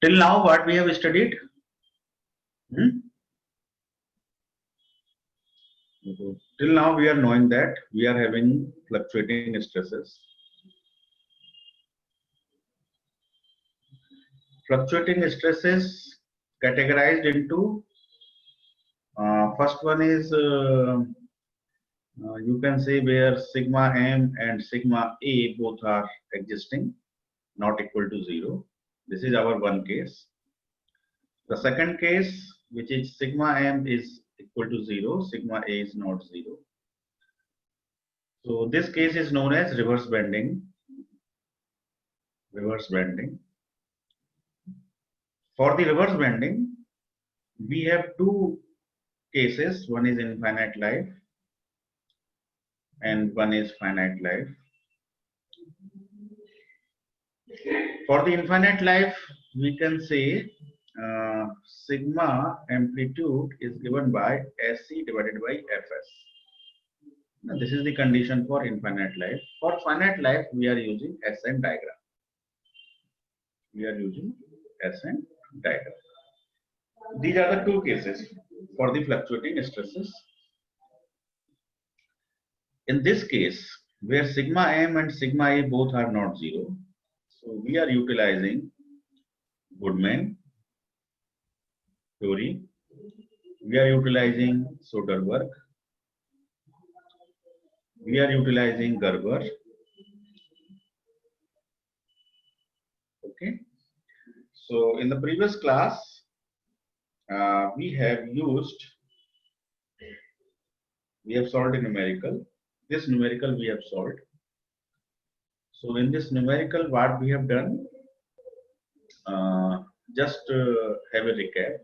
Till now, what we have studied? Till now, we are knowing that we are having fluctuating stresses. Fluctuating stresses categorized into first one is you can say where sigma m and sigma a both are existing, not equal to 0. This is our one case. The second case, which is sigma m is equal to 0, sigma a is not 0. So this case is known as reverse bending. Reverse bending. For the reverse bending, we have two cases. One is infinite life and one is finite life. For the infinite life, we can say sigma amplitude is given by SC divided by Fs. Now, this is the condition for infinite life. For finite life, we are using SN diagram. We are using SN diagram. These are the two cases for the fluctuating stresses. In this case, where sigma m and sigma a both are not 0, so we are utilizing Goodman theory. We are utilizing Soderberg. We are utilizing Gerber. Okay. So in the previous class, we have solved a numerical. This numerical we have solved. So in this numerical, what we have done, just have a recap.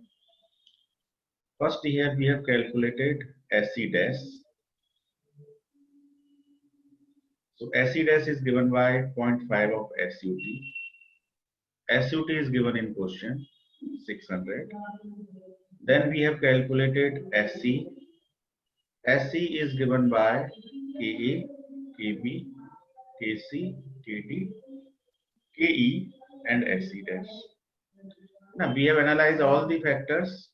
First here we have calculated SC dash. So SC dash is given by 0.5 of SUT. SUT is given in question 600. Then we have calculated SC. SC is given by KA, KB, KC, KD, KE and SC dash. Now we have analyzed all the factors,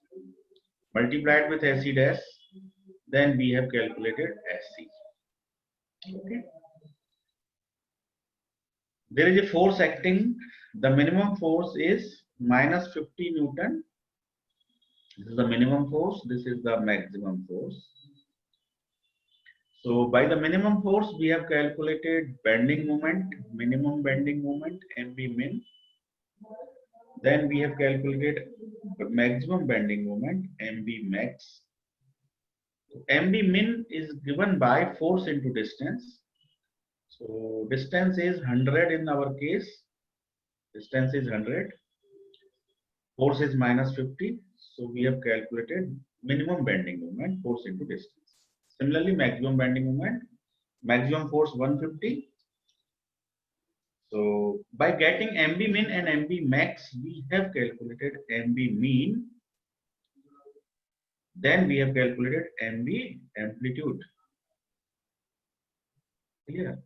multiplied with SC dash, then we have calculated SC. Okay. There is a force acting. The minimum force is minus 50 Newton. This is the minimum force. This is the maximum force. So by the minimum force, we have calculated bending moment, minimum bending moment, MB min. Then we have calculated the maximum bending moment, MB max. MB min is given by force into distance. So distance is 100 in our case. Distance is 100. Force is minus 50. So we have calculated minimum bending moment, force into distance. Similarly, maximum bending moment, maximum force 150. So by getting MB min and MB max, we have calculated MB mean. Then we have calculated MB amplitude. Clear?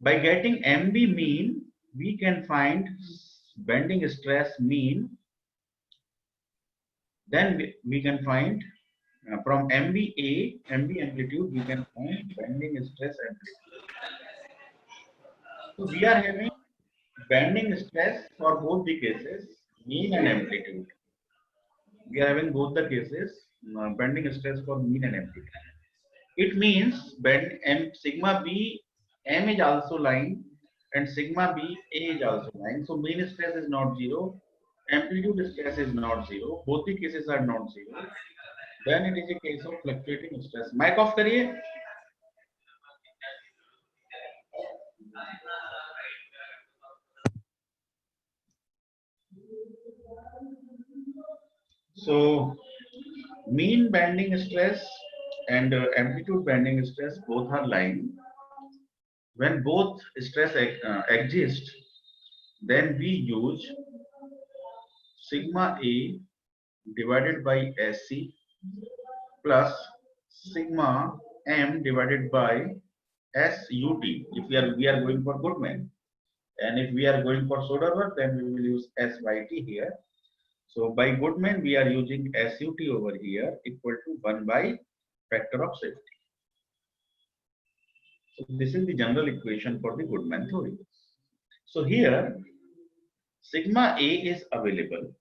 By getting MB mean, we can find bending stress mean. Then we can find from MB amplitude, we can find bending stress amplitude. So we are having bending stress for both the cases, mean and amplitude. We are having both the cases, bending stress for mean and amplitude. It means bend m sigma b m is also lying and sigma b a is also lying. So mean stress is not 0, amplitude stress is not 0. Both the cases are not 0. Then it is a case of fluctuating stress. Mic off करिए. So mean bending stress and amplitude bending stress both are lying. When both stress exist, then we use sigma A divided by SC plus sigma M divided by SUT. If we are going for Goodman, and if we are going for Soderberg, then we will use SYT here. So by Goodman, we are using SUT over here equal to 1 by factor of safety. So this is the general equation for the Goodman theory. So here, sigma A is available.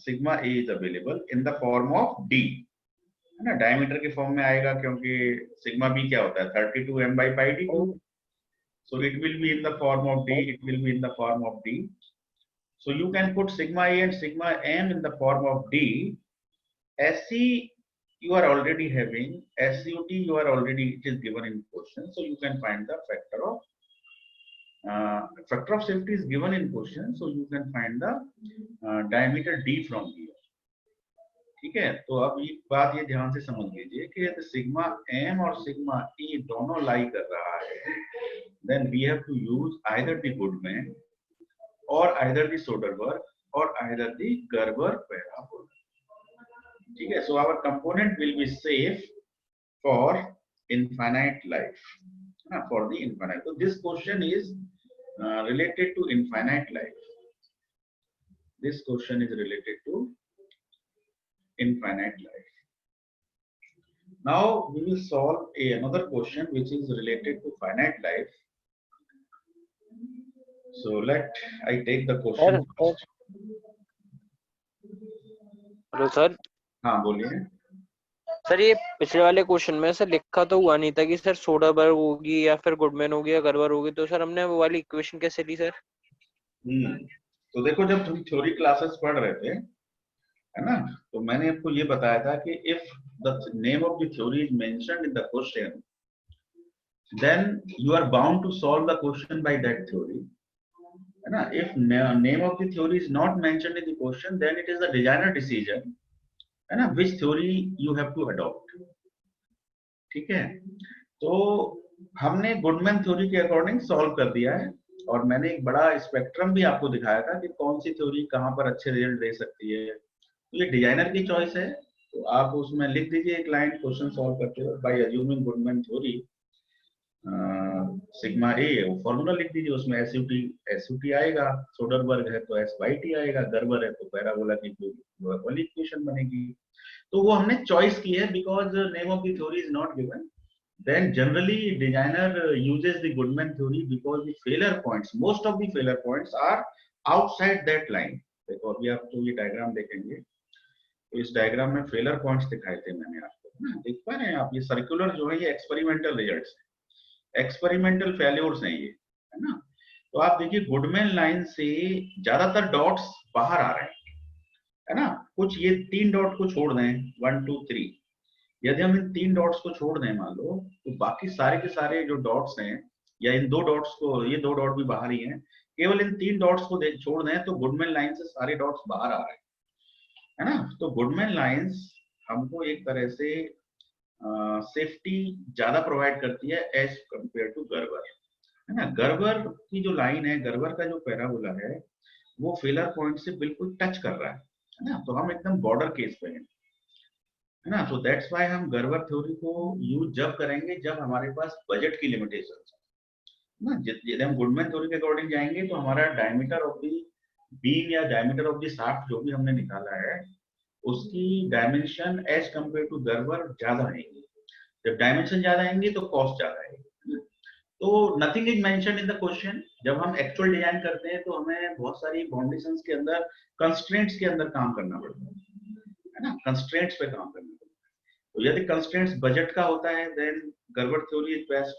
Sigma A is available in the form of D. है ना, diameter के form में आएगा क्योंकि sigma B क्या होता है 32 m by pi d cube. So it will be in the form of D. It will be in the form of D. So you can put sigma A and sigma m in the form of D. SC you are already having, SUT you are already, it is given in question. So you can find the factor of safety is given in question. So you can find the diameter D from here. ठीक है, तो अब ये बात ये ध्यान से समझ लीजिए कि यदि सिग्मा m और सिग्मा e दोनों लाई कर रहा है, then we have to use either the Goodman or either the Soderberg or either the Gerber parabola. ठीक है, so our component will be safe for infinite life, for the infinite. So this question is related to infinite life. This question is related to infinite life. Now we will solve another question which is related to finite life. So I take the question first. Hello sir. हाँ बोलिए sir, ये पिछले वाले question में sir लिखा तो हुआ नहीं था कि सर सोडरबर्ग होगी या फिर गुडमैन होगी या गर्बर होगी, तो सर हमने वो वाली इक्वेशन कैसे ली सर? तो देखो, जब तुम थ्योरी क्लासेस पढ़ रहे थे, है ना, तो मैंने आपको ये बताया था कि if the name of the theory is mentioned in the question, then you are bound to solve the question by that theory, है ना. If name of the theory is not mentioned in the question, then it is the designer decision, है ना, which theory you have to adopt. ठीक है, तो हमने Goodman theory के according solve कर दिया है, और मैंने एक बड़ा स्पेक्ट्रम भी आपको दिखाया था कि कौन सी थ्योरी कहां पर अच्छे रिजल्ट दे सकती है. तो ये डिजाइनर की चॉइस है, तो आप उसमें लिख दीजिए एक लाइन क्वेश्चन सॉल्व करते हो, by assuming Goodman theory sigma A, वो फॉर्मूला लिख दीजिए, उसमें एसयूटी आएगा, सोडरबर्ग है तो एसवाईटी आएगा, गर्बर है तो पैराबोला की वाली इक्वेशन बनेगी. तो वो हमने चॉइस की है because name of the theory is not given. Then generally designer uses the Goodman theory because the failure points, most of the failure points are outside that line. देखो अभी आप तो ये डायग्राम देखेंगे, तो इस डायग्राम में फेलर पॉइंट्स दिखाए थे मैंने आपको, देख पा रहे हैं आप. ये सर्कुलर जो है ये एक्सपेरिमेंटल रिजल्ट्स है, एक्सपेरिमेंटल फेल्योर्स हैं ये, है ना. तो आप देखिए गुडमैन लाइन से ज्यादातर डॉट्स बाहर आ रहे हैं, है ना. कुछ ये 3 डॉट को छोड़ दें, 1 2 3, यदि हम इन 3 डॉट्स को छोड़ दें मान लो, तो बाकी सारे के सारे जो डॉट्स हैं, या इन 2 डॉट्स को, ये 2 डॉट भी बाहर ही हैं, केवल इन 3 डॉट्स को छोड़ दें तो गुडमैन लाइन से सारे डॉट्स बाहर आ रहे हैं, है ना. तो गुडमैन लाइंस हमको एक तरह से सेफ्टी ज्यादा प्रोवाइड करती है एज कंपेयर टू गर्बर, है ना. गर्बर की जो लाइन है, गर्बर का जो पैराबोला है, वो फेलर पॉइंट से बिल्कुल टच कर रहा है ना. तो हम एकदम बॉर्डर केस पे हैं, है ना. तो दैट्स व्हाई हम गर्बर थ्योरी को यूज जब करेंगे जब हमारे पास बजट की लिमिटेशंस है ना. यदि हम गुडमैन थ्योरी के अकॉर्डिंग जाएंगे तो हमारा डायमीटर ऑफ द बीम या डायमीटर ऑफ द शाफ्ट जो भी हमने निकाला है, उसकी dimension as compare to Gerber ज्यादा आएंगी. जब डायमेंशन ज्यादा आएंगे तो कॉस्ट ज्यादा आएगी. तो nothing is mentioned in the question. जब हम एक्चुअल डिजाइन करते हैं तो हमें बहुत सारी बाउंडेशंस के अंदर, कंस्ट्रेंट्स के अंदर काम करना पड़ता है ना, कंस्ट्रेंट्स पे काम करना पड़ता है. तो यदि कंस्ट्रेंट्स बजट का होता है then Gerber theory is best.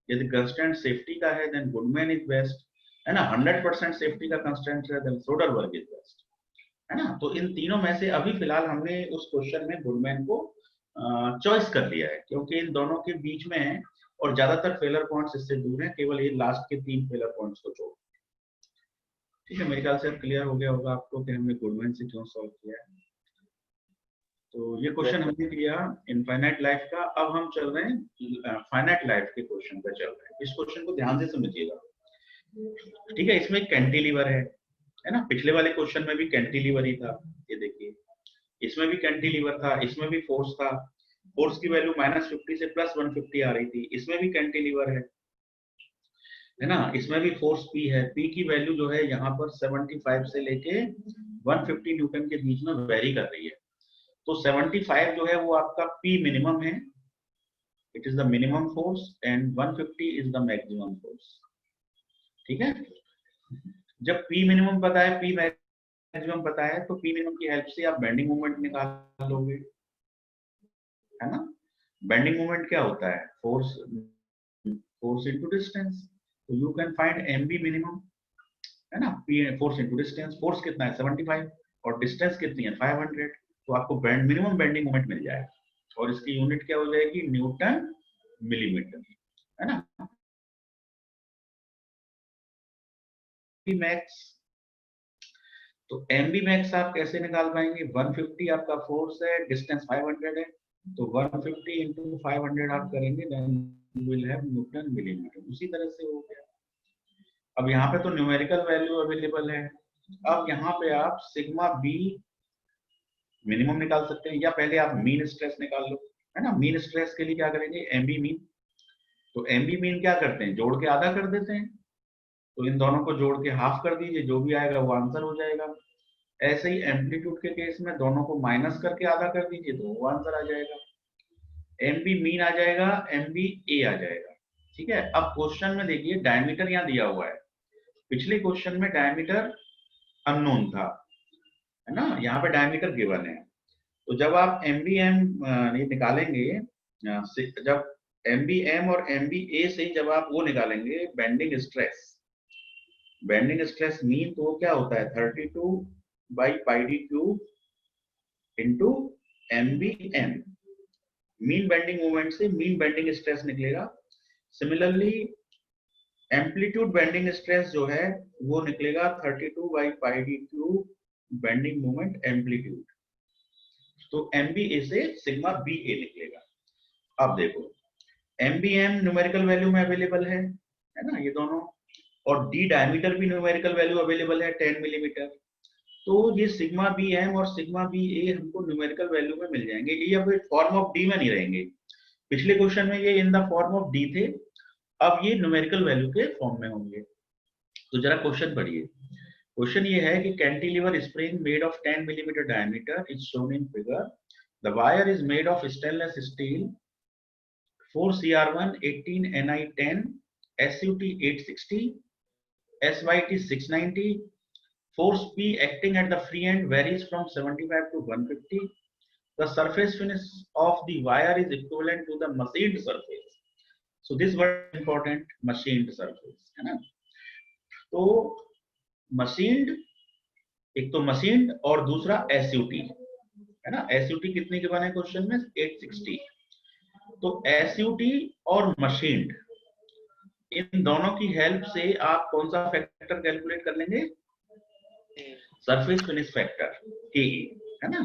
यदि कंस्ट्रेंट सेफ्टी का है देन गुडमैन इज बेस्ट, है ना. 100% सेफ्टी का कंस्ट्रेंट है देन सोडरबर्ग इज बेस्ट, है ना. तो इन तीनों में से अभी फिलहाल हमने उस क्वेश्चन में गुडमैन को चॉइस कर लिया है, क्योंकि इन दोनों के बीच में है और ज्यादातर फेलर पॉइंट्स इससे दूर हैं, केवल ये लास्ट के 3 फेलर पॉइंट्स को छोड़. ठीक है, मेरे ख्याल से अब क्लियर हो गया होगा आपको कि हमने गुडमैन से क्यों सॉल्व किया है. तो ये क्वेश्चन हमने किया इनफाइनाइट लाइफ का. अब हम चल रहे हैं फाइनाइट लाइफ के क्वेश्चन पे चल रहे हैं. इस क्वेश्चन को ध्यान से समझिएगा, ठीक है. इसमें कैंटिलीवर है ना. पिछले वाले क्वेश्चन में भी कैंटिलीवर ही था, ये देखिए, इसमें भी कैंटिलीवर था, इसमें भी फोर्स था. फोर्स की वैल्यू -50 से +150 आ रही थी, इसमें भी कैंटिलीवर है. है ना, इसमें भी फोर्स P है। P की वैल्यू जो है यहाँ पर 75 से लेके 150 न्यूटन के बीच में वेरी कर रही है। तो 75 जो है वो आपका P मिनिमम है, it is the minimum force, and 150 is the maximum force. ठीक है, जब P मिनिमम पता है, P मैक्सिमम पता है, तो P मिनिमम की हेल्प से आप बेंडिंग मोमेंट निकाल लोगे, है ना। बेंडिंग मोमेंट क्या होता है, फोर्स इनटू डिस्टेंस। तो you can find MB minimum, है ना, फोर्स इनटू डिस्टेंस। फोर्स कितना है 75 और डिस्टेंस कितनी है 500, तो आपको मिनिमम बेंडिंग मोमेंट मिल जाएगा और इसकी यूनिट क्या हो जाएगी, न्यूटन मिलीमीटर, है ना। मैक्स, तो MB मैक्स आप कैसे निकाल पाएंगे, 150 आपका फोर्स है, डिस्टेंस 500 है, तो 150 इंटू 500 आप करेंगे, then you will have newton millimetre. उसी तरह से हो गया। अब यहाँ पे तो न्यूमेरिकल वैल्यू अवेलेबल है। अब यहाँ पे आप सिग्मा बी मिनिमम निकाल सकते हैं, या पहले आप मीन स्ट्रेस निकाल लो, है ना। मीन स्ट्रेस के लिए क्या करेंगे, MB मीन। तो MB मीन क्या करते हैं, जोड़ के आधा कर देते हैं, तो इन दोनों को जोड़ के हाफ कर दीजिए, जो भी आएगा वो आंसर हो जाएगा। ऐसे ही एम्पलीट्यूड के केस में दोनों को माइनस करके आधा कर दीजिए, तो वो आंसर आ जाएगा। MB मीन आ जाएगा, MB A आ जाएगा। ठीक है, अब क्वेश्चन में देखिए डायमीटर यहाँ दिया हुआ है, पिछले क्वेश्चन में डायमीटर अननोन था, है ना, यहाँ पे डायमीटर गिवन है। तो जब आप MBM ये निकालेंगे, जब MBM और MBA से जब आप वो निकालेंगे bending stress, bending stress mean, तो वो क्या होता है 32 by pi D cube into MBM। Mean bending moment से मीन बेंडिंग स्ट्रेस निकलेगा। सिमिलरली एम्पलीट्यूड बेंडिंग स्ट्रेस जो है वो निकलेगा 32 by pi D cube bending moment amplitude, तो MBA से सिग्मा BA निकलेगा। अब देखो MBM न्यूमेरिकल वैल्यू में अवेलेबल है ना, ये दोनों, और D डायमीटर भी न्यूमेरिकल वैल्यू अवेलेबल है 10 मिलीमीटर। तो ये सिग्मा BM और सिग्मा BA हमको न्यूमेरिकल वैल्यू में मिल जाएंगे, ये अब फॉर्म ऑफ D में नहीं रहेंगे। पिछले क्वेश्चन में ये in the form of D थे, अब ये न्यूमेरिकल वैल्यू के फॉर्म में होंगे। तो जरा क्वेश्चन पढ़िए। क्वेश्चन ये है कि cantilever spring made of 10 millimetre diameter is shown in figure, the wire is made of stainless steel 4CR1 18 Ni10 SUT 860 SYT 690, force P acting at the free end varies from 75 to 150, the surface finish of the wire is equivalent to the machined surface. So this word is important, machined surface, है ना। तो machined, एक तो machined और दूसरा SUT, है ना। SUT कितने के बने क्वेश्चन में 860, तो SUT और machined इन दोनों की हेल्प से आप कौन सा फैक्टर कैलकुलेट कर लेंगे, सरफेस फिनिश फैक्टर के, है ना।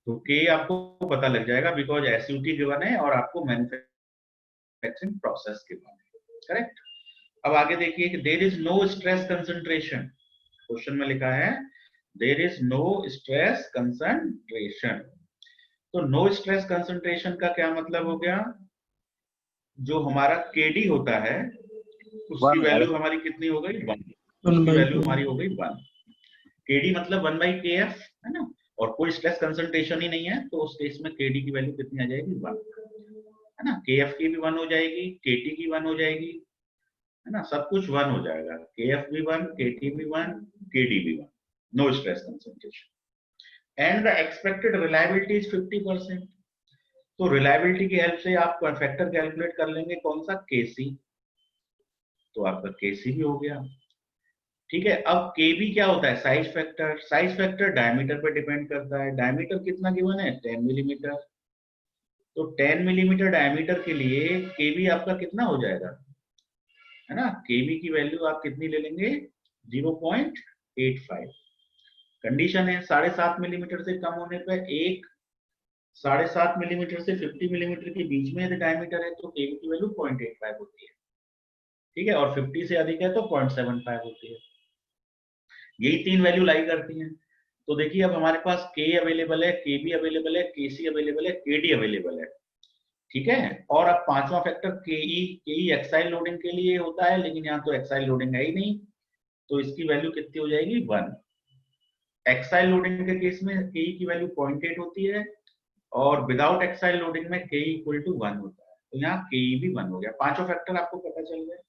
तो के आपको पता लग जाएगा बिकॉज SUT गिवन है और आपको मैन्युफैक्चरिंग प्रोसेस गिवन है, करेक्ट। अब आगे देखिए कि there is no stress concentration, question में लिखा है there is no stress concentration. तो नो स्ट्रेस कंसंट्रेशन का क्या मतलब हो गया, जो हमारा KD होता है उसकी वैल्यू हमारी कितनी हो गई 1, उसकी वैल्यू हमारी हो गई 1। KD मतलब 1/KF, है ना, और कोई स्ट्रेस कंसंट्रेशन ही नहीं है, तो उस केस में KD की वैल्यू कितनी आ जाएगी 1, है ना। KF की भी 1 हो जाएगी, KT की 1 हो जाएगी, है ना, सब कुछ 1 हो जाएगा, KF भी 1, KT भी 1, KD भी 1, no stress concentration. And the expected reliability is 50%। तो रिलायबिलिटी की हेल्प से आप फैक्टर कैलकुलेट कर लेंगे, कौन सा KC, तो आपका KC भी हो गया। ठीक है, अब KB क्या होता है, size factor. Size factor diameter पर डिपेंड करता है, डायमीटर कितना गिवन है 10 मिलीमीटर, तो 10 मिलीमीटर डायमीटर के लिए KB आपका कितना हो जाएगा, है ना। KB की वैल्यू आप कितनी ले लेंगे 0.85। कंडीशन है 7.5 मिलीमीटर से कम होने पर, एक 7.5 मिलीमीटर से 50 मिलीमीटर के बीच में यदि डायमीटर है तो KB की वैल्यू 0.85 होती है, ठीक है, और 50 से अधिक है तो 0.75 होती है। यही तीन वैल्यू लाई करती हैं। तो देखिए अब हमारे पास K अवेलेबल है, KB अवेलेबल है, KC अवेलेबल है, KD अवेलेबल है, ठीक है। और अब पांचवा फैक्टर केई एक्साइल लोडिंग के लिए होता है, लेकिन यहाँ तो एक्साइल लोडिंग है ही नहीं, तो इसकी वैल्यू कितनी हो जाएगी 1। एक्साइल लोडिंग के केस में केई की वैल्यू 0.8 होती है और विदाउट एक्साइल लोडिंग में के इक्वल टू 1 होता है, तो यहाँ के भी 1 हो गया। पांचों फैक्टर आपको पता चल गए।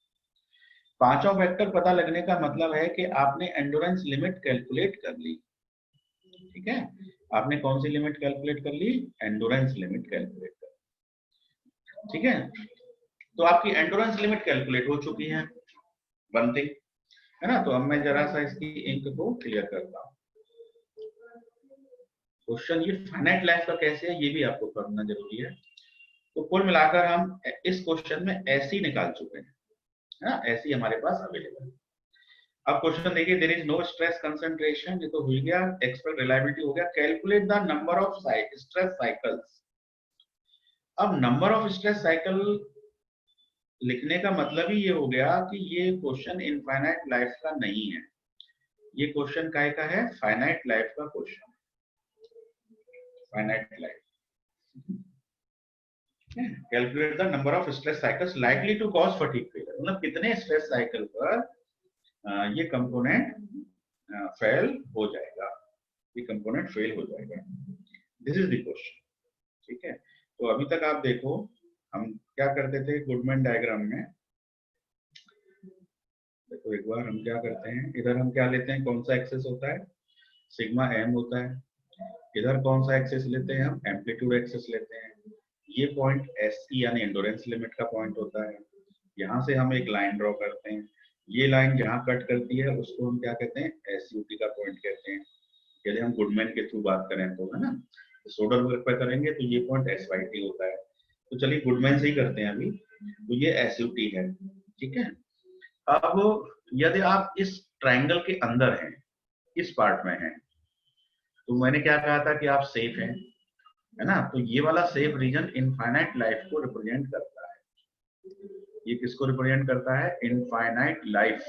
पांचों फैक्टर पता लगने का मतलब है कि आपने एंडोरेंस लिमिट कैलकुलेट कर ली। ठीक है, आपने कौन सी लिमिट कैलकुलेट कर ली? एंडोरेंस लिमिट कैलकुलेट कर ली। ठीक है, तो आपकी एंडोरेंस लिमिट कैलकुलेट हो चुकी है, बनते है ना। तो अब मैं जरा सा इसकी इंक को क्लियर करता हूँ। क्वेश्चन ये फाइनाइट लाइफ का कैसे है ये भी आपको करना जरूरी है। तो कुल मिलाकर हम इस क्वेश्चन में ऐसी निकाल चुके हैं, है ना, ऐसी हमारे पास अवेलेबल है। अब क्वेश्चन देखिए, there is no stress concentration, ये तो हो गया। एक्सपेक्ट रिलायबिलिटी हो गया। Calculate the number of stress cycles. अब नंबर ऑफ स्ट्रेस साइकिल लिखने का मतलब ही ये हो गया कि ये क्वेश्चन इनफाइनाइट लाइफ का नहीं है, ये क्वेश्चन काय का है? फाइनाइट लाइफ का question, finite life. Calculate the number of stress cycles likely to cause fatigue failure, मतलब कितने स्ट्रेस साइकिल पर ये कंपोनेंट फेल हो जाएगा, ये कंपोनेंट फेल हो जाएगा। This is the question. ठीक है, तो अभी तक आप देखो हम क्या करते थे गुडमैन डायग्राम में। देखो एक बार हम क्या करते हैं, इधर हम क्या लेते हैं, कौन सा एक्सेस होता है? सिग्मा एम होता है। इधर कौन सा एक्सेस लेते हैं हम? एम्पलीट्यूड एक्सेस लेते हैं। ये पॉइंट एस यानी एंडोरेंस लिमिट का पॉइंट होता है। यहाँ से हम एक लाइन ड्रॉ करते हैं, ये लाइन जहाँ कट करती है उसको हम क्या कहते हैं? एसयूटी का पॉइंट कहते हैं। यदि हम गुडमैन के थ्रू बात करें तो, है ना, सोडरबर्ग पर करेंगे तो ये पॉइंट एस वाई टी होता है। तो चलिए गुडमैन से ही करते हैं अभी। तो ये एसयूटी है। ठीक है, अब यदि आप इस ट्राइंगल के अंदर हैं, इस पार्ट में हैं, तो मैंने क्या कहा था कि आप सेफ हैं, है ना। तो ये वाला सेफ रीजन इनफाइनाइट लाइफ को रिप्रेजेंट करता है। ये किसको रिप्रेजेंट करता है? Infinite life.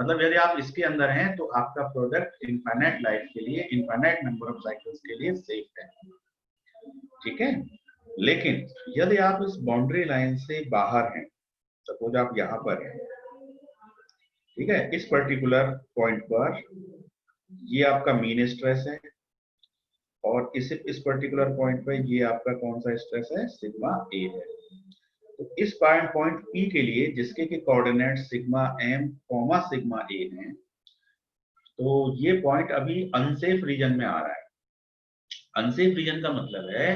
मतलब यदि आप इसके अंदर हैं तो आपका प्रोडक्ट इनफाइनाइट लाइफ के लिए, इनफाइनाइट नंबर ऑफ साइकिल्स के लिए सेफ है। ठीक है, लेकिन यदि आप इस बाउंड्री लाइन से बाहर हैं, सपोज आप यहां पर हैं, ठीक है, इस पर्टिकुलर पॉइंट पर ये आपका मीन स्ट्रेस है और इस पर्टिकुलर पॉइंट पे ये आपका कौन सा स्ट्रेस है? सिग्मा ए है। तो इस पॉइंट पी के लिए जिसके के coordinate sigma M comma sigma A हैं, तो ये पॉइंट अभी अनसेफ रीजन में आ रहा है। अनसेफ रीजन का मतलब है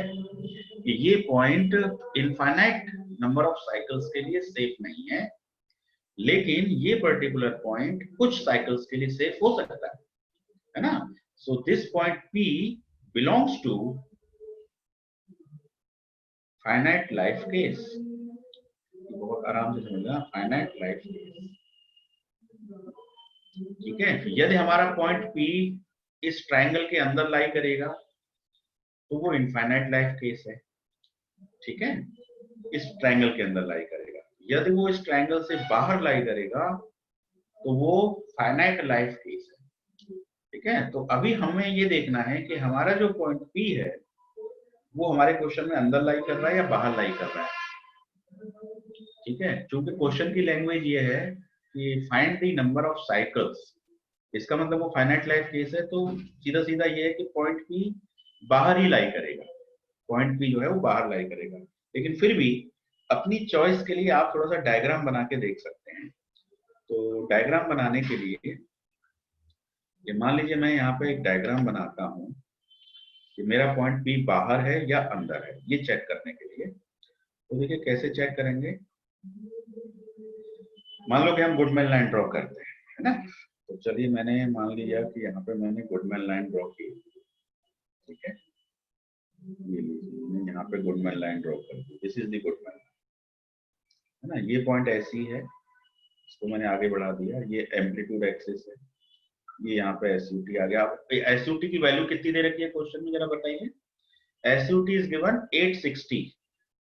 कि ये point infinite number of cycles के लिए सेफ नहीं है, लेकिन ये पर्टिकुलर पॉइंट कुछ साइकिल्स के लिए सेफ हो सकता है ना। So this point P belongs to finite life case। बहुत आराम से समझना, finite life case। ठीक है, यदि हमारा पॉइंट P इस ट्रायंगल के अंदर लाई करेगा तो वो इनफाइनाइट लाइफ केस है। ठीक है, इस ट्रायंगल के अंदर लाई करेगा। यदि वो इस ट्रायंगल से बाहर लाई करेगा तो वो फाइनाइट लाइफ केस है। ठीक है, तो अभी हमें ये देखना है कि हमारा जो पॉइंट P है वो हमारे क्वेश्चन में अंदर लाई कर रहा है या बाहर लाई कर रहा है। ठीक है, क्योंकि क्वेश्चन की लैंग्वेज ये है कि find the number of cycles, इसका मतलब वो फाइनाइट लाइफ केस है, तो सीधा सीधा ये है कि पॉइंट P बाहर ही लाई करेगा, पॉइंट P जो है वो बाहर लाई करेगा। लेकिन फिर भी अपनी चॉइस के लिए आप थोड़ा सा डायग्राम बना के देख सकते हैं। तो डायग्राम बनाने के लिए ये मान लीजिए मैं यहाँ पे एक डायग्राम बनाता हूँ कि मेरा पॉइंट P बाहर है या अंदर है, ये चेक करने के लिए। तो देखिए कैसे चेक करेंगे। मान लो कि हम गुडमैन लाइन ड्रॉ करते हैं, है ना। तो चलिए मैंने मान लिया कि यहाँ पे मैंने गुडमैन लाइन ड्रॉ की। ठीक है, ये लीजिए मैंने यहाँ पे गुडमैन लाइन ड्रॉ कर दी। This is the Goodman line, है ना। ये पॉइंट ऐसी है, इसको मैंने आगे बढ़ा दिया। ये एम्पलीट्यूड एक्सिस है, ये यहाँ पे एसयूटी आ गया। आप एसयूटी की वैल्यू कितनी दे रखी है क्वेश्चन में, जरा बताइए। एसयूटी इज गिवन 860।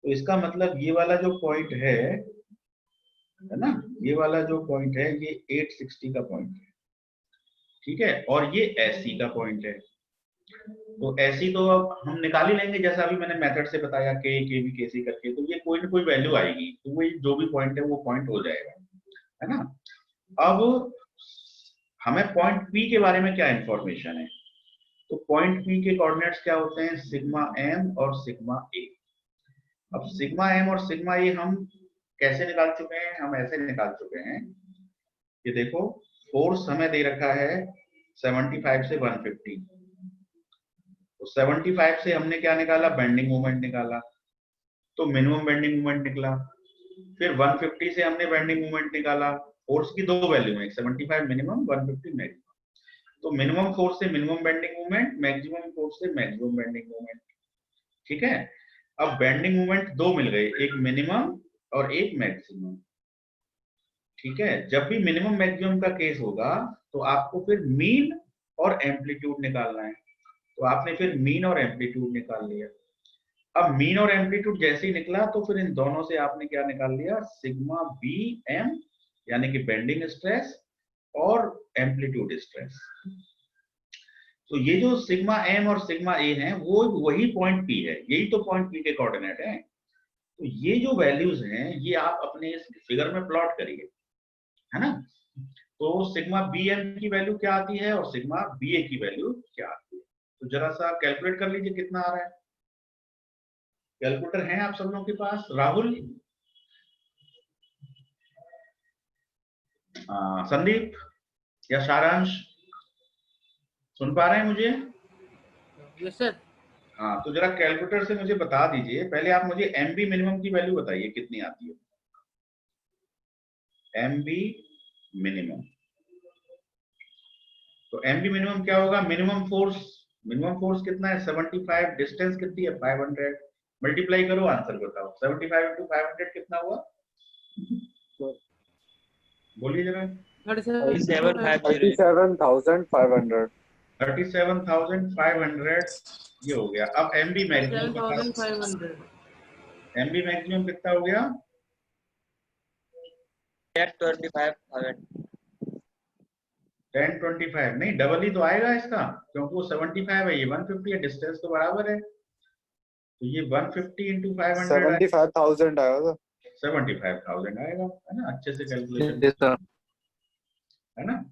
तो इसका मतलब ये वाला जो पॉइंट है ना, ये वाला जो पॉइंट है ये 860 का पॉइंट है। ठीक है, और ये एससी का पॉइंट है। तो ऐसी तो अब हम निकाल ही लेंगे, जैसा अभी मैंने मेथड से बताया के बी के सी करके, तो ये कोई ना कोई वैल्यू आएगी, तो वही जो भी पॉइंट है वो पॉइंट हो जाएगा, है ना। अब हमें पॉइंट पी के बारे में क्या इंफॉर्मेशन है, तो पॉइंट पी के कोऑर्डिनेट्स क्या होते हैं, सिग्मा एम और सिग्मा ए। अब सिग्मा एम और सिग्मा ए हम कैसे निकाल चुके हैं, हम ऐसे निकाल चुके हैं, ये देखो फोर्स हमें दे रखा है 75 से 150, तो 75 से हमने क्या निकाला, बेंडिंग मोमेंट निकाला, तो मिनिमम बेंडिंग मोमेंट निकला। फिर 150 से हमने बेंडिंग मोमेंट निकाला, फोर्स की दो वैल्यू है, 75 मिनिमम, 150 मैक्सिमम, तो मिनिमम फोर्स से minimum bending moment, maximum force से मैक्सिमम बेंडिंग मोमेंट, ठीक है। अब बेंडिंग मोमेंट दो मिल गए, एक मिनिमम और एक मैक्सिमम, ठीक है। जब भी मिनिमम मैक्सिमम का केस होगा तो आपको फिर मीन और एम्पलीट्यूड निकालना है, तो आपने फिर मीन और एम्पलीट्यूड निकाल लिया। अब मीन और एम्पलीट्यूड जैसे ही निकला तो फिर इन दोनों से आपने क्या निकाल लिया, सिग्मा बी एम, यानी कि बेंडिंग स्ट्रेस और एम्पलीट्यूड स्ट्रेस। तो ये जो सिग्मा एम और सिग्मा ए हैं वो वही पॉइंट पी है, यही तो पॉइंट पी के कोऑर्डिनेट है। तो ये जो वैल्यूज हैं ये आप अपने इस फिगर में प्लॉट करिए, है ना। तो सिग्मा बी एम की वैल्यू क्या आती है और सिग्मा बी ए की वैल्यू क्या आती है, तो जरा सा कैलकुलेट कर लीजिए कितना आ रहा है। कैलकुलेटर है आप सब लोगों के पास, राहुल, संदीप या सारांश, सुन पा रहे हैं मुझे? Yes sir. हाँ, तो जरा कैलकुलेटर से मुझे बता दीजिए, पहले आप मुझे एम बी मिनिमम की वैल्यू बताइए कितनी आती है, एम बी मिनिमम। तो एम बी मिनिमम क्या होगा, मिनिमम फोर्स कितना है 75, डिस्टेंस कितनी है 500, मल्टीप्लाई करो आंसर बताओ, 75 into 500 कितना हुआ, बोलिए जरा। 37,500। 37,500 ये हो गया। अब एम बी मैक्सिमम बताओ, 37,500। एम बी मैक्सिमम कितना हो गया, 25,000। 1025 नहीं, डबल ही तो आएगा इसका, क्योंकि वो 75 है, ये 150 है, डिस्टेंस तो बराबर है, तो ये 150 into 500 75,000 आएगा 75,000 आएगा, है ना। अच्छे से कैलकुलेशन, सर। है ना।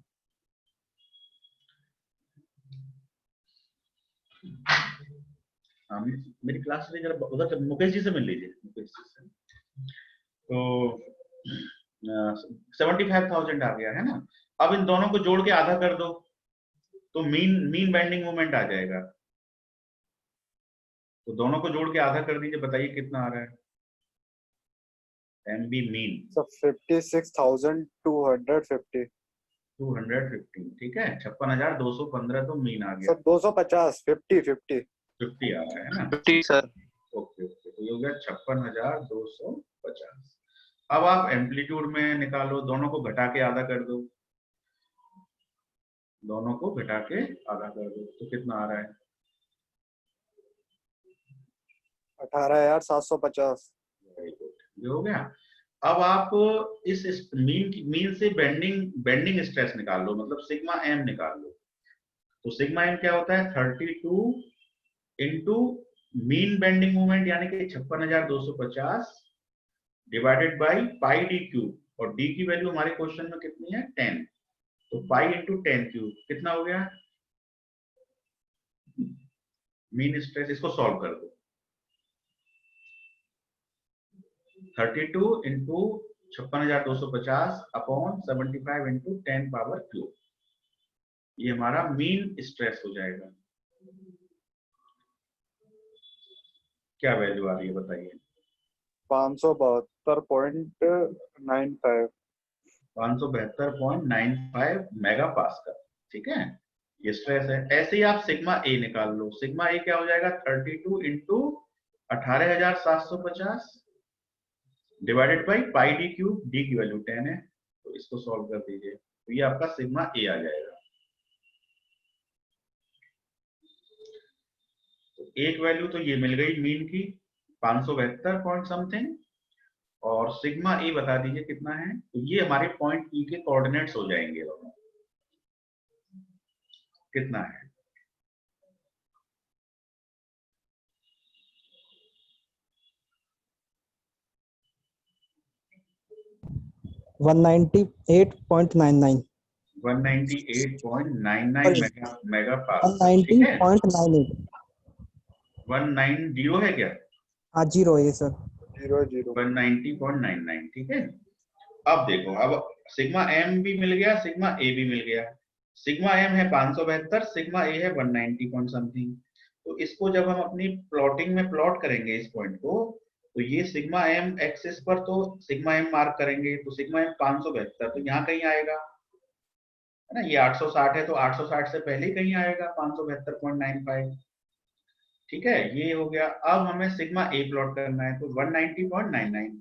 हाँ, मेरी क्लास से जरा उधर से मुकेश जी से मिल लीजिए, मुकेश जी से। तो 75,000 आ गया, है ना। अब इन दोनों को जोड़ के आधा कर दो तो मीन बेंडिंग मोमेंट आ जाएगा, तो दोनों को जोड़ के आधा कर दीजिए, बताइए कितना आ रहा है एम बी मीन। 56,250 250, ठीक है। 56,215 तो मीन आ गया, सर। 250 50 50 50 आ रहा है ना। 50 सर। ओके ओके, तो ये हो गया 56,250। अब आप एम्पलीट्यूड में निकालो, दोनों को घटा के आधा कर दो, दोनों को घटा के आधा कर दो, तो कितना आ रहा है, 18,750। वेरी गुड, ये हो गया। अब आप इस मीन से बेंडिंग स्ट्रेस निकाल लो, मतलब सिग्मा एम निकाल लो। तो सिग्मा एम क्या होता है, 32 इंटू मीन बेंडिंग मोमेंट यानी कि 56,250 divided by pi D cube, और डी की वैल्यू हमारे क्वेश्चन में कितनी है 10, तो पाई इंटू 10 क्यूब कितना हो गया मीन स्ट्रेस। इसको सॉल्व कर दो, 32 into 56,250 upon 75 into 10 power cube, ये हमारा मीन स्ट्रेस हो जाएगा। क्या वैल्यू आ रही है बताइए, 572.95। 572.95 मेगा पास्कल, ठीक है, ये स्ट्रेस है। ऐसे ही आप सिग्मा ए निकाल लो, सिग्मा ए क्या हो जाएगा 32 into 18,750 divided by pi D cube, D की वैल्यू 10 है, तो इसको सॉल्व कर दीजिए, तो ये आपका सिग्मा ए आ जाएगा। तो एक वैल्यू तो ये मिल गई मीन की 572 पॉइंट समथिंग, और सिग्मा ए बता दीजिए कितना है, तो ये हमारे पॉइंट ई के कोऑर्डिनेट्स हो जाएंगे दोनों, कितना है 198.99 198.99 मेगा पास्कल, ठीक है। 190.98 190 है क्या? हाँ 0 है ये सर। 00 190.99, ठीक है। अब देखो, अब सिग्मा एम भी मिल गया, सिग्मा ए भी मिल गया। सिग्मा एम है 572, सिग्मा ए है 190 पॉइंट समथिंग। तो इसको जब हम अपनी प्लॉटिंग में प्लॉट करेंगे इस पॉइंट को, तो ये सिग्मा एम एक्सिस पर तो सिग्मा एम मार्क करेंगे, तो सिग्मा एम 572 तो यहाँ कहीं आएगा, है ना। ये 860 है तो 860 से पहले ही कहीं आएगा 572.95, ठीक है। ये हो गया। अब हमें सिग्मा ए प्लॉट करना है, तो 190.99,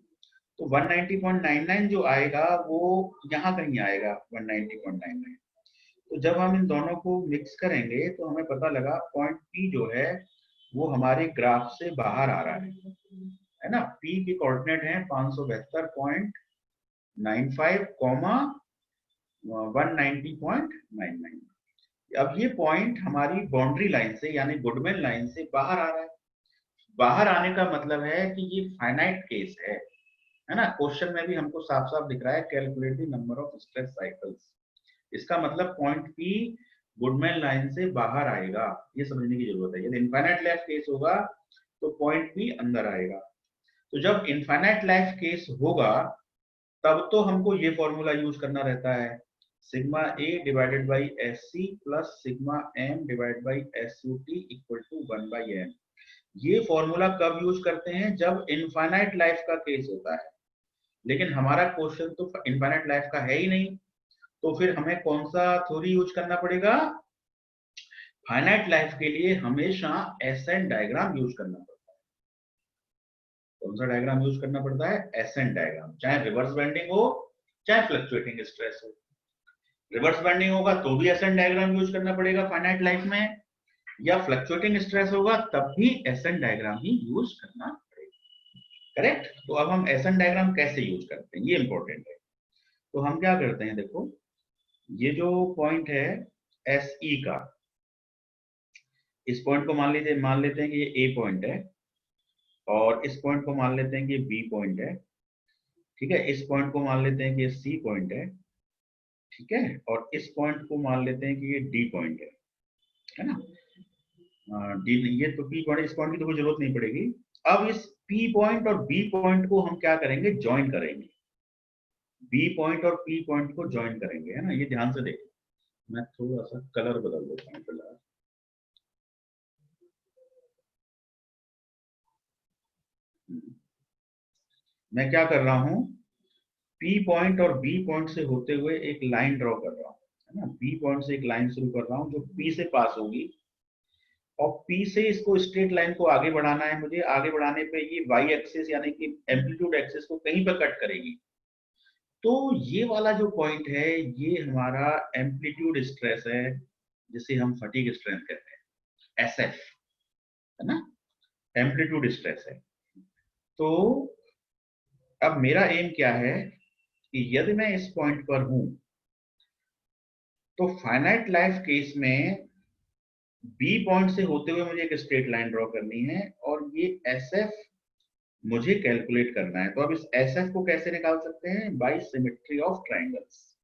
तो 190.99 जो आएगा वो यहाँ कहीं आएगा 190.99। तो जब हम इन दोनों को मिक्स करेंगे तो हमें पता लगा पॉइंट पी जो है वो हमारे ग्राफ से बाहर आ रहा है ना। पी के कोऑर्डिनेट है 572.95 कॉमा 190.99। अब ये पॉइंट हमारी बाउंड्री लाइन से यानी गुडमैन लाइन से बाहर आ रहा है। बाहर आने का मतलब है कि ये फाइनाइट केस है ना। क्वेश्चन में भी हमको साफ साफ दिख रहा है calculate the number of stress cycles. इसका मतलब पॉइंट पी गुडमैन लाइन से बाहर आएगा, ये समझने की जरूरत है। यदि इनफाइनाइट लाइफ केस होगा तो पॉइंट पी अंदर आएगा। तो जब इनफाइनाइट लाइफ केस होगा तब तो हमको ये फॉर्मूला यूज करना रहता है, sigma a divided by s c plus sigma m divide by s u t equal to 1/n। ये फॉर्मूला कब यूज करते हैं? जब इनफाइनाइट लाइफ का केस होता है। लेकिन हमारा क्वेश्चन तो इनफाइनाइट लाइफ का है ही नहीं, तो फिर हमें कौन सा थ्योरी यूज करना पड़ेगा? फाइनाइट लाइफ के लिए हमेशा एसेंट डायग्राम यूज करना पड़ता है। कौन सा डायग्राम यूज करना पड़ता है? Ascent diagram. चाहे रिवर्स बेंडिंग हो चाहे फ्लक्चुएटिंग स्ट्रेस हो। रिवर्स बेंडिंग होगा तो भी एसेंट डायग्राम यूज करना पड़ेगा फाइनाइट लाइफ में, या फ्लक्चुएटिंग स्ट्रेस होगा तब भी एसेंट डायग्राम ही यूज करना पड़ेगा। करेक्ट। तो अब हम एसेंट डायग्राम कैसे यूज करते हैं ये इंपॉर्टेंट है। तो हम क्या करते हैं, देखो ये जो पॉइंट है एस ई का, इस पॉइंट को मान लेते हैं कि ये ए पॉइंट है, और इस पॉइंट को मान लेते हैं कि ये बी पॉइंट है, ठीक है। इस पॉइंट को मान लेते हैं कि ये सी पॉइंट है, ठीक है। और इस पॉइंट को मान लेते हैं कि ये डी पॉइंट है ना। डी, ये तो पी पॉइंट, इस पॉइंट की तो कोई जरूरत नहीं पड़ेगी। अब इस पी पॉइंट और बी पॉइंट को हम क्या करेंगे? ज्वाइन करेंगे। बी पॉइंट और पी पॉइंट को ज्वाइन करेंगे, है ना। ये ध्यान से देखो, मैं थोड़ा सा कलर बदल देता हूँ फिलहाल। मैं क्या कर रहा हूँ, पी पॉइंट और बी पॉइंट से होते हुए एक लाइन ड्रॉ कर रहा हूँ, है ना। बी पॉइंट से एक लाइन शुरू कर रहा हूँ जो पी से पास होगी, और पी से इसको स्ट्रेट लाइन को आगे बढ़ाना है मुझे। आगे बढ़ाने पे ये वाई एक्सिस यानी कि एम्पलीट्यूड एक्सिस को कहीं पर कट करेगी। तो ये वाला जो पॉइंट है ये हमारा एम्पलीट्यूड स्ट्रेस है, जिसे हम फटीग स्ट्रेंथ कहते हैं, एसएफ, है ना। एम्पलीट्यूड स्ट्रेस है। तो अब मेरा एम क्या है कि यदि मैं इस पॉइंट पर हूं तो फाइनाइट लाइफ केस में बी पॉइंट से होते हुए मुझे एक स्ट्रेट लाइन ड्रॉ करनी है, और ये एसएफ मुझे कैलकुलेट करना है। तो अब इस एसएफ को कैसे निकाल सकते हैं? By symmetry of triangles.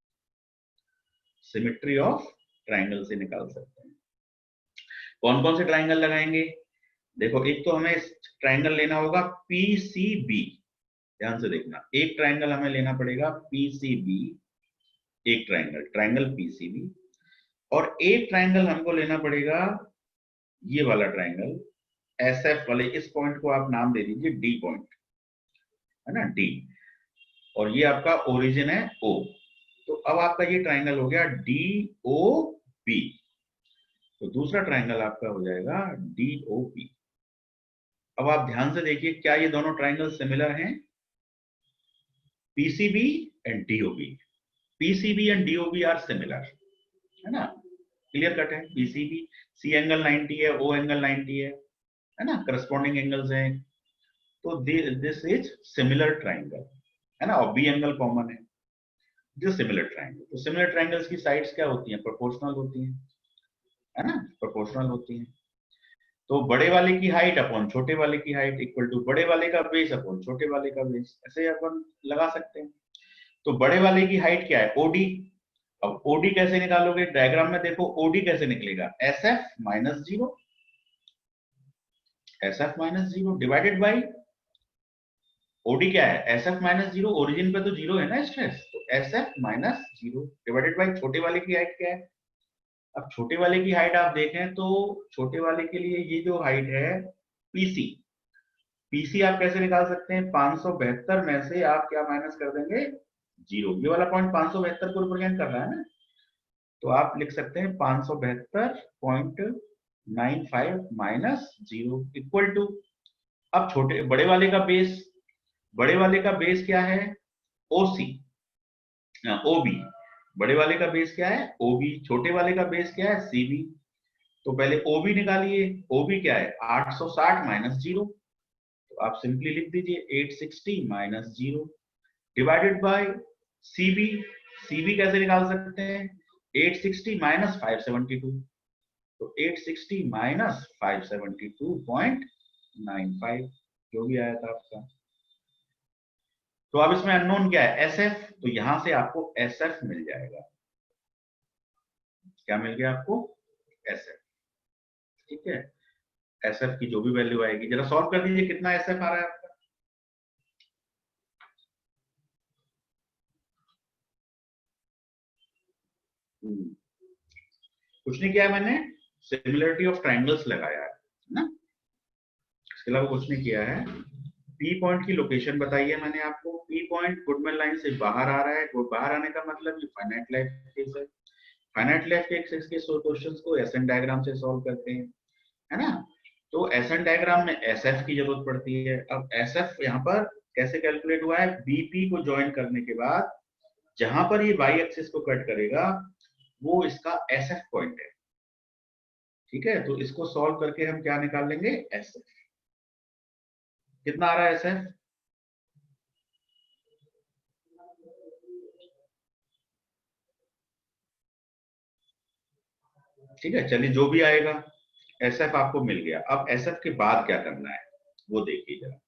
Symmetry of triangle से निकाल सकते हैं। कौन कौन से ट्राइंगल लगाएंगे? देखो, एक तो हमें ट्राइंगल लेना होगा पीसीबी। ध्यान से देखना, एक ट्राइंगल हमें लेना पड़ेगा पीसीबी, एक ट्राइंगल पीसीबी। और एक ट्राइंगल हमको लेना पड़ेगा ये वाला ट्राइंगल एसएफ वाले। इस पॉइंट को आप नाम दे दीजिए डी पॉइंट, है ना, डी। और ये आपका ओरिजिन है ओ। तो अब आपका ये ट्राइंगल हो गया डी ओ बी। तो दूसरा ट्राइंगल आपका हो जाएगा डी ओ बी। अब आप ध्यान से देखिए, क्या ये दोनों ट्राइंगल सिमिलर हैं? PCB and DOB, PCB and DOB are similar, है ना। क्लियर कट है। पीसीबी, सी एंगल 90 है, ओ एंगल 90 है ना, करस्पॉन्डिंग एंगल्स हैं। तो दिस इज सिमिलर ट्राइंगल, है ना। और बी एंगल कॉमन है, दिस सिमिलर ट्राइंगल। तो सिमिलर ट्राइंगल्स की साइड्स क्या होती हैं? प्रोपोर्शनल होती हैं, है ना, प्रोपोर्शनल होती हैं। तो बड़े वाले की हाइट अपॉन छोटे वाले की हाइट इक्वल टू बड़े वाले का बेस अपॉन छोटे वाले का बेस, ऐसे अपन लगा सकते हैं। तो बड़े वाले की हाइट क्या है? ओडी। अब ओडी कैसे निकालोगे? डायग्राम में देखो ओडी कैसे निकलेगा, S F minus zero, S F minus zero divided by OD क्या है? S F minus zero, origin पे तो जीरो है ना स्ट्रेस, तो S F minus zero divided by छोटे वाले की हाइट क्या है? अब छोटे वाले की हाइट आप देखें तो छोटे वाले के लिए ये जो हाइट है पीसी, पीसी आप कैसे निकाल सकते हैं? 572 में से आप क्या माइनस कर देंगे? जीरो। ये वाला पॉइंट 572 को रिप्रेजेंट कर रहा है ना, तो आप लिख सकते हैं 572.95 माइनस जीरो इक्वल टू, अब छोटे बड़े वाले का बेस, बड़े वाले का बेस क्या है? ओसी, ओबी। बड़े वाले का बेस क्या है? ओबी। छोटे वाले का बेस क्या है? सीबी। तो पहले ओबी निकालिए, ओबी क्या है? 860 माइनस जीरो, तो आप सिंपली लिख दीजिए 860 minus zero divided by CB. CB कैसे निकाल सकते हैं? 860 माइनस 572, तो 860 माइनस 572.95 जो भी आया था आपका। तो अब इसमें अननोन क्या है? एसएफ, तो यहां से आपको एसएफ मिल जाएगा। क्या मिल गया आपको? एसएफ। ठीक है, एसएफ की जो भी वैल्यू आएगी, जरा सॉल्व कर दीजिए, कितना एसएफ आ रहा है आपका? कुछ नहीं किया है मैंने, सिमिलरिटी ऑफ ट्रायंगल्स लगाया है ना, इसके अलावा कुछ नहीं किया है। पी पॉइंट की लोकेशन बताई है मैंने आपको, पी पॉइंट गुडमैन लाइन से बाहर आ रहा है, बाहर आने का मतलब ये फाइनाइट लाइफ केस है। फाइनाइट लाइफ के क्वेश्चंस को एसएन डायग्राम से सॉल्व करते हैं, है ना। तो एसएन डायग्राम में एसएफ की जरूरत पड़ती है। अब एसएफ यहाँ पर कैसे कैलकुलेट हुआ है? बीपी को ज्वाइन करने के बाद जहां पर ये वाई एक्सिस को कट करेगा वो इसका एसएफ पॉइंट है। ठीक है, तो इसको सॉल्व करके हम क्या निकाल लेंगे? एसएफ। कितना आ रहा है एसएफ? ठीक है, चलिए जो भी आएगा एसएफ आपको मिल गया। अब एसएफ के बाद क्या करना है वो देखिए जरा।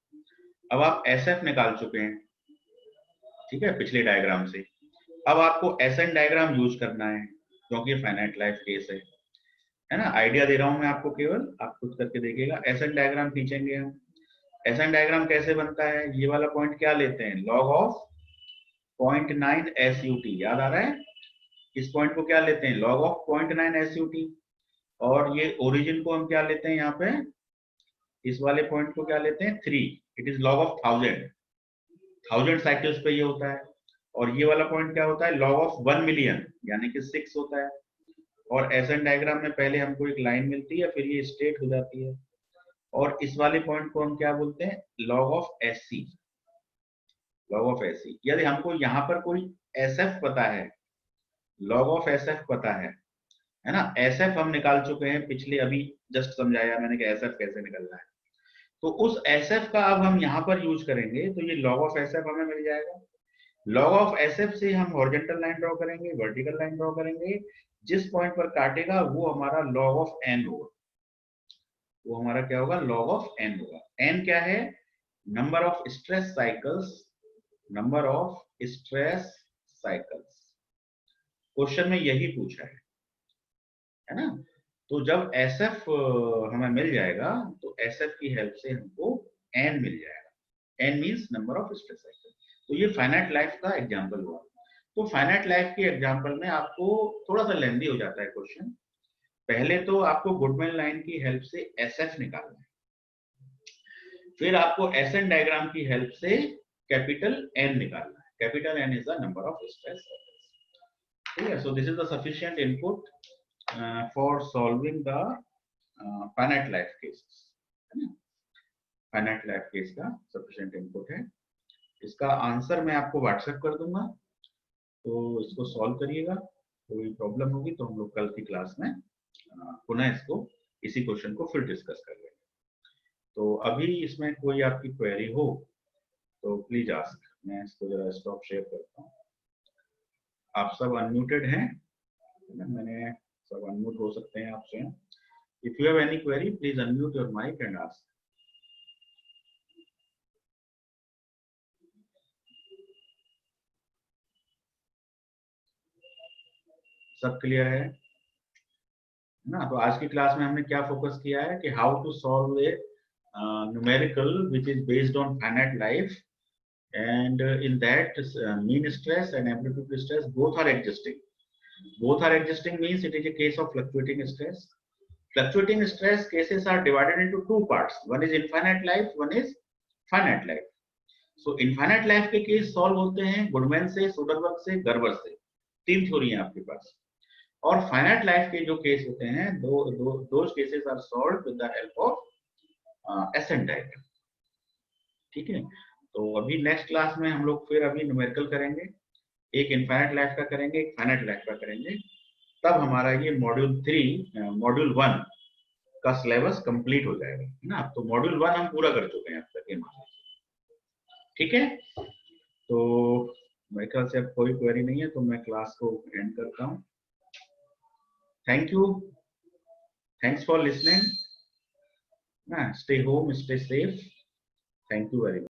अब आप एसएफ निकाल चुके हैं, ठीक है, पिछले डायग्राम से। अब आपको एसएन डायग्राम यूज करना है क्योंकि ये फाइनाइट लाइफ केस है ना। आइडिया दे रहा हूं मैं आपको, केवल आप खुद करके देखिएगा। एसएन डायग्राम खींचेंगे हम। एसएन डायग्राम कैसे बनता है? ये वाला पॉइंट क्या लेते हैं? लॉग ऑफ 0.9 SUT, याद आ रहा है? इस पॉइंट को क्या लेते हैं? Log of 0.9 SUT। और ये ओरिजिन को हम क्या लेते हैं? यहाँ पे इस वाले पॉइंट को क्या लेते हैं? 3। It is log of 1000 cycles पे ये होता है। और ये वाला पॉइंट क्या होता है? लॉग ऑफ 1 मिलियन यानी कि 6 होता है। और एसएन डायग्राम में पहले हमको एक लाइन मिलती है, फिर ये स्ट्रेट हो जाती है। और इस वाले पॉइंट को हम क्या बोलते हैं? Log of SC, log of SC. यदि हमको यहाँ पर कोई एसएफ पता है, लॉग ऑफ एसएफ पता है ना। एसएफ हम निकाल चुके हैं पिछले, अभी जस्ट समझाया मैंने कि एसएफ कैसे निकलना है। तो उस एसएफ का अब हम यहाँ पर यूज करेंगे, तो ये लॉग ऑफ एसएफ हमें मिल जाएगा। लॉग ऑफ एसएफ से हम हॉरिजॉन्टल लाइन ड्रॉ करेंगे, वर्टिकल लाइन ड्रॉ करेंगे। जिस पॉइंट पर काटेगा वो हमारा लॉग ऑफ एन होगा। वो हमारा क्या होगा? लॉग ऑफ एन होगा। एन क्या है? Number of stress cycles, number of stress cycles. Question में यही पूछा है ना। तो जब एसएफ हमें मिल जाएगा तो एसएफ की हेल्प से हमको एन मिल जाएगा। N means number of stress cycle. तो ये फाइनाइट लाइफ का एग्जांपल हुआ। तो फाइनाइट लाइफ के एग्जांपल में आपको थोड़ा सा लेंदी हो जाता है क्वेश्चन। पहले तो आपको गुडमैन लाइन की हेल्प से एसएफ निकालना है, फिर आपको एसएन डायग्राम की हेल्प से कैपिटल एन निकालना है। Capital N is the number of stress cycles. ठीक है, so this is the sufficient input for solving the finite life cases, है ना। finite life case का sufficient input है। इसका आंसर मैं आपको व्हाट्सएप कर दूंगा, तो इसको सॉल्व करिएगा। कोई प्रॉब्लम होगी तो हम लोग कल की क्लास में पुनः इसको, इसी क्वेश्चन को फिर डिस्कस कर लेंगे। तो अभी इसमें कोई आपकी क्वेरी हो तो प्लीज आस्क। मैं इसको जरा स्टॉप शेयर करता हूँ। आप सब अनम्यूटेड हैं, मैंने सब अनम्यूट हो सकते हैं आपसे। If you have any query please unmute your mic and ask. सब क्लियर है ना? तो आज की क्लास में हमने क्या फोकस किया है कि how to solve a numerical which is based on finite life, and in that mean stress and amplitude stress both are existing. Both are existing means it is a case of fluctuating stress. Fluctuating stress cases are divided into two parts. One is infinite life, one is finite life. So infinite life के case solve होते हैं Goodman से, Soderbergh से, Gerber से. तीन theory हैं आपके पास. और फाइनाइट लाइफ के जो केस होते हैं those cases are solved with the help of SN diagram. ठीक है. तो अभी नेक्स्ट क्लास में हम लोग फिर अभी न्यूमेरिकल करेंगे, एक इनफाइनाइट लाइफ का करेंगे, एक फाइनाइट लाइफ का करेंगे. तब हमारा ये मॉड्यूल 1 का सिलेबस कंप्लीट हो जाएगा, है ना? तो मॉड्यूल 1 हम पूरा कर चुके हैं अब तक. ठीक है. तो मेरे ख्याल से अब कोई क्वेरी नहीं है, तो मैं क्लास को एंड करता हूँ. Thank you, thanks for listening. Stay home, stay safe. Thank you very much.